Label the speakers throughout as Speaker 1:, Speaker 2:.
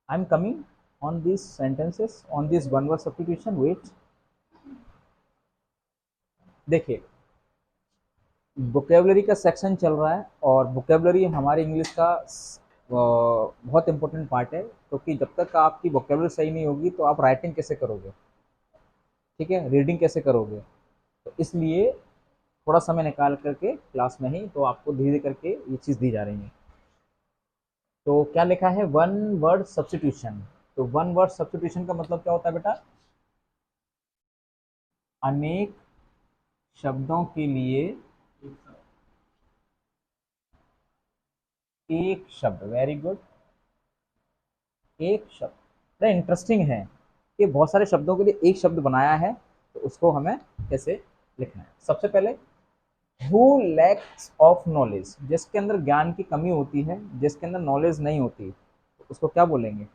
Speaker 1: I am coming on this sentences on this one word substitution. Wait, देखिए vocabulary का section चल रहा है और वोकेबलरी हमारे इंग्लिश का बहुत इंपॉर्टेंट पार्ट है, क्योंकि जब तक आपकी वोकेबलरी सही नहीं होगी तो आप राइटिंग कैसे करोगे, ठीक है, रीडिंग कैसे करोगे। तो इसलिए थोड़ा समय निकाल करके क्लास में ही तो आपको धीरे धीरे करके ये चीज़ दी जा रही है। तो क्या लिखा है, वन वर्ड सब्स्टिट्यूशन। तो वन वर्ड सब्स्टिट्यूशन का मतलब क्या होता है बेटा, अनेक शब्दों के लिए एक शब्द। वेरी गुड, एक शब्द। बड़ा इंटरेस्टिंग है कि बहुत सारे शब्दों के लिए एक शब्द बनाया है, तो उसको हमें कैसे लिखना है। सबसे पहले, हु लैक्स ऑफ नॉलेज, जिसके अंदर ज्ञान की कमी होती है, जिसके अंदर नॉलेज नहीं होती, तो उसको क्या बोलेंगे,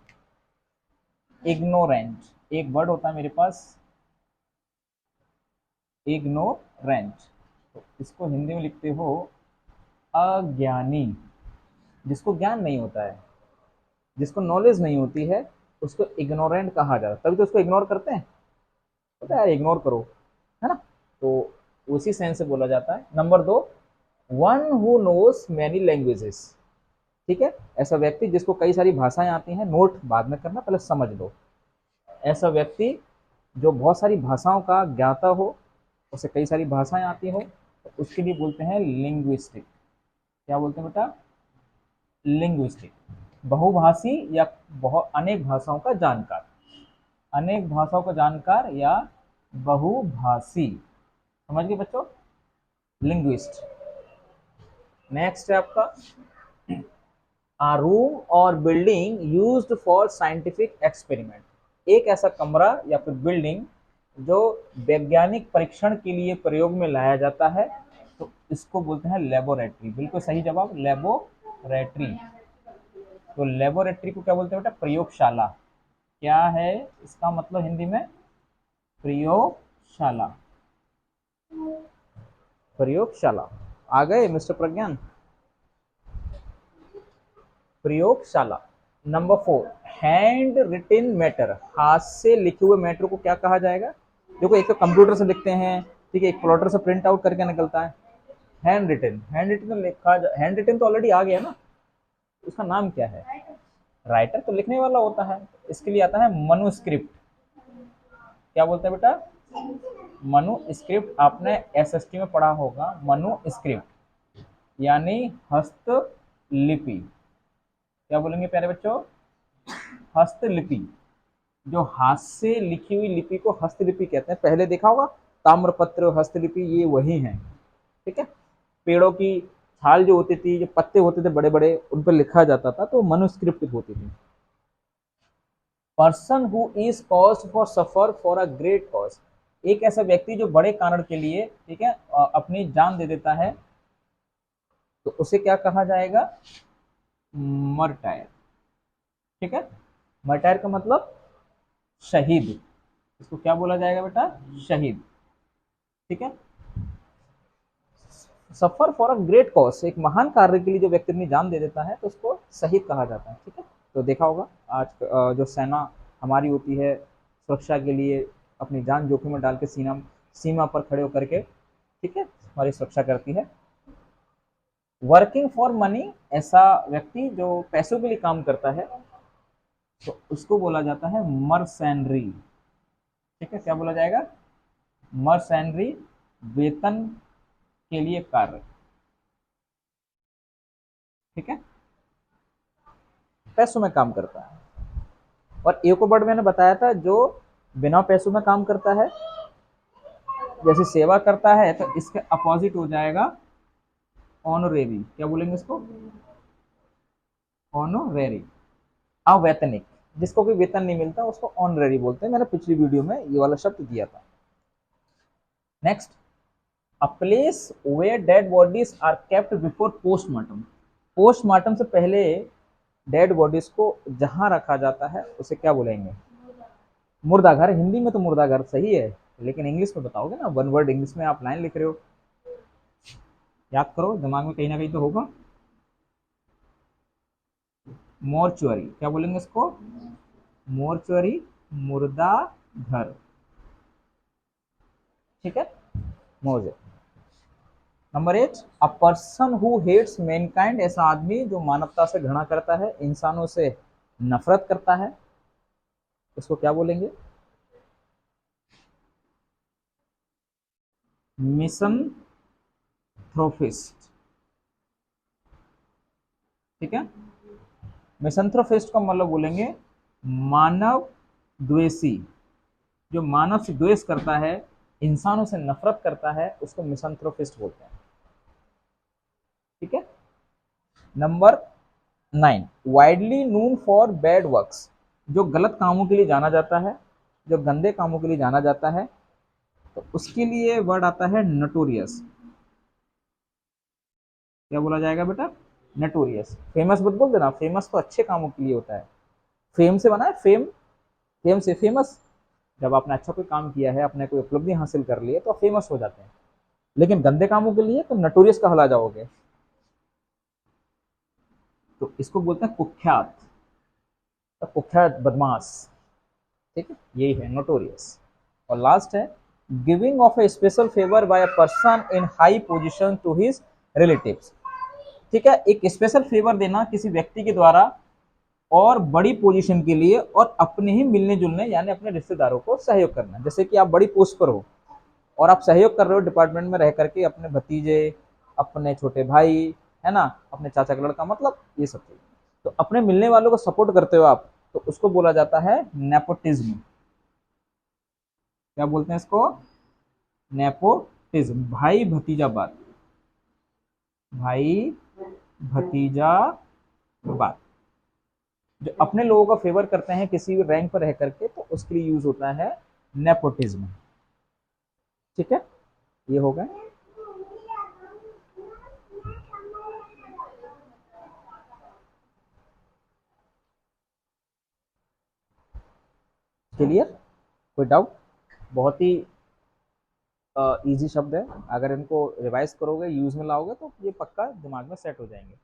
Speaker 1: इग्नोरेंट। एक वर्ड होता है मेरे पास, इग्नोरेंट, तो इसको हिंदी में लिखते हो अज्ञानी। जिसको ज्ञान नहीं होता है, जिसको नॉलेज नहीं होती है, उसको इग्नोरेंट कहा जाता है। तभी तो उसको इग्नोर करते हैं, पता है यार, इग्नोर करो, है ना। तो उसी सेंस से बोला जाता है। नंबर दो, one who knows many languages. ठीक है, ऐसा व्यक्ति जिसको कई सारी भाषाएं आती हैं, नोट बाद में करना, पहले समझ लो। ऐसा व्यक्ति जो बहुत सारी भाषाओं का ज्ञाता हो, उसे कई सारी भाषाएं आती हो, तो उसके लिए बोलते हैं लिंग्विस्टिक। क्या बोलते हैं बेटा, लिंग्विस्टिक। बहुभाषी या बहुत अनेक भाषाओं का जानकार, अनेक भाषाओं का जानकार या बहुभाषी। समझ गए बच्चों, लिंग्विस्ट। नेक्स्ट है आपका, a room और building used for scientific experiment. एक ऐसा कमरा या फिर बिल्डिंग जो वैज्ञानिक परीक्षण के लिए प्रयोग में लाया जाता है, तो इसको बोलते हैं लेबोरेटरी। बिल्कुल सही जवाब, लेबोरेटरी। तो लेबोरेटरी को क्या बोलते हैं बेटा, प्रयोगशाला। क्या है इसका मतलब हिंदी में, प्रयोगशाला। प्रयोगशाला। आ गए मिस्टर प्रज्ञान, प्रयोगशाला। Number four, hand रिटिन matter. हाथ से लिखे हुए मैटर को क्या कहा जाएगा। देखो, एक तो कंप्यूटर से लिखते हैं, ठीक है, एक प्लॉटर से प्रिंट आउट करके निकलता है। हैंड रिटिन, हैंड रिटिन लिखा, हैंड रिटिन तो ऑलरेडी आ गया ना, उसका नाम क्या है, राइटर तो लिखने वाला होता है। इसके लिए आता है मनुस्क्रिप्ट। क्या बोलते हैं बेटा, मनुस्क्रिप्ट। आपने एसएसटी में पढ़ा होगा, मनुस्क्रिप्ट यानी हस्तलिपि। क्या बोलेंगे प्यारे बच्चों, हस्तलिपि। जो हाथ से लिखी हुई लिपि को हस्तलिपि कहते हैं। पहले देखा होगा ताम्रपत्र, हस्तलिपि, ये वही है, ठीक है। पेड़ों की छाल जो होती थी, जो पत्ते होते थे बड़े बड़े, उन पर लिखा जाता था, तो मनुस्क्रिप्ट होती थी। Person who is cause for suffer for a great cause. एक ऐसा व्यक्ति जो बड़े कारण के लिए, ठीक है, अपनी जान दे देता है, तो उसे क्या कहा जाएगा, मर्टायर। ठीक है, मर्टायर का मतलब शहीद। इसको क्या बोला जाएगा बेटा, शहीद। ठीक है, सफर फॉर अ ग्रेट कॉज, एक महान कार्य के लिए जो व्यक्ति अपनी जान दे देता है, तो उसको शहीद कहा जाता है। ठीक है, तो देखा होगा आज जो सेना हमारी होती है, सुरक्षा के लिए अपनी जान जोखिम में डाल के सीमा पर खड़े होकर के, ठीक है, हमारी सुरक्षा करती है। वर्किंग फॉर मनी, ऐसा व्यक्ति जो पैसों के लिए काम करता है, तो उसको बोला जाता है मर्सेनरी। ठीक है, क्या बोला जाएगा, मर्सेनरी, वेतन के लिए कार्य। ठीक है, पैसों में काम करता है। और एक वर्ड मैंने बताया था जो बिना पैसों में काम करता है, जैसे सेवा करता है, तो इसके अपोजिट हो जाएगा ऑनरेरी। क्या बोलेंगे इसको, ऑनरेरी। अवैतनिक, जिसको भी वेतन नहीं मिलता उसको ऑनरेरी बोलते हैं। मैंने पिछली वीडियो में ये वाला शब्द दिया था। Next, a place where dead bodies are kept before postmortem. Postmortem से पहले डेड बॉडीज को जहां रखा जाता है, उसे क्या बोलेंगे, मुर्दाघर। हिंदी में तो मुर्दाघर सही है, लेकिन इंग्लिश में बताओगे ना, वन वर्ड इंग्लिश में आप लाइन लिख रहे हो, याद करो, दिमाग में कहीं ना कहीं तो होगा। मोर्चुअरी, क्या बोलेंगे इसको? मोर्चुअरी, मुर्दा घर, ठीक है, morgue. Number 8, a person who hates mankind, ऐसा आदमी जो मानवता से घृणा करता है, इंसानों से नफरत करता है, इसको क्या बोलेंगे? मिसंथ्रोफिस्ट, ठीक है। मिसंथ्रोफिस्ट का मतलब बोलेंगे मानव द्वेषी, जो मानव से द्वेष करता है, इंसानों से नफरत करता है, उसको मिसंथ्रोफिस्ट बोलते हैं, ठीक है। Number 9, widely known for bad works, जो गलत कामों के लिए जाना जाता है, जो गंदे कामों के लिए जाना जाता है, तो उसके लिए वर्ड आता है नटोरियस। क्या बोला जाएगा बेटा? नटोरियस। फेमस मत बोल देना, फेमस तो अच्छे कामों के लिए होता है, फेम से बना है, फेम, फेम से फेमस। जब आपने अच्छा कोई काम किया है, अपने कोई उपलब्धि हासिल कर ली है, तो आप फेमस हो जाते हैं, लेकिन गंदे कामों के लिए तो नटोरियस कहला जाओगे। तो इसको बोलते हैं कुख्यात, तो कुख्यात बदमाश, ठीक है, यही है नोटोरियस। और लास्ट है giving off a special favour by a person in high position to his relatives, ठीक है, एक स्पेशल फेवर देना किसी व्यक्ति के द्वारा और बड़ी पोजीशन के लिए, और अपने ही मिलने जुलने यानी अपने रिश्तेदारों को सहयोग करना। जैसे कि आप बड़ी पोस्ट पर हो और आप सहयोग कर रहे हो डिपार्टमेंट में रह करके अपने भतीजे, अपने छोटे भाई, है ना, अपने चाचा का लड़का, मतलब ये सब चीज, तो अपने मिलने वालों को सपोर्ट करते हो आप, तो उसको बोला जाता है नेपोटिज्म। क्या बोलते हैं इसको? नेपोटिज्म, भाई भतीजा बात, भाई भतीजा बात, जो अपने लोगों का फेवर करते हैं किसी भी रैंक पर रह करके, तो उसके लिए यूज होता है नेपोटिज्म, ठीक है। ये हो गए क्लियर, कोई डाउट? बहुत ही इजी शब्द है, अगर इनको रिवाइज करोगे, यूज में लाओगे, तो ये पक्का दिमाग में सेट हो जाएंगे।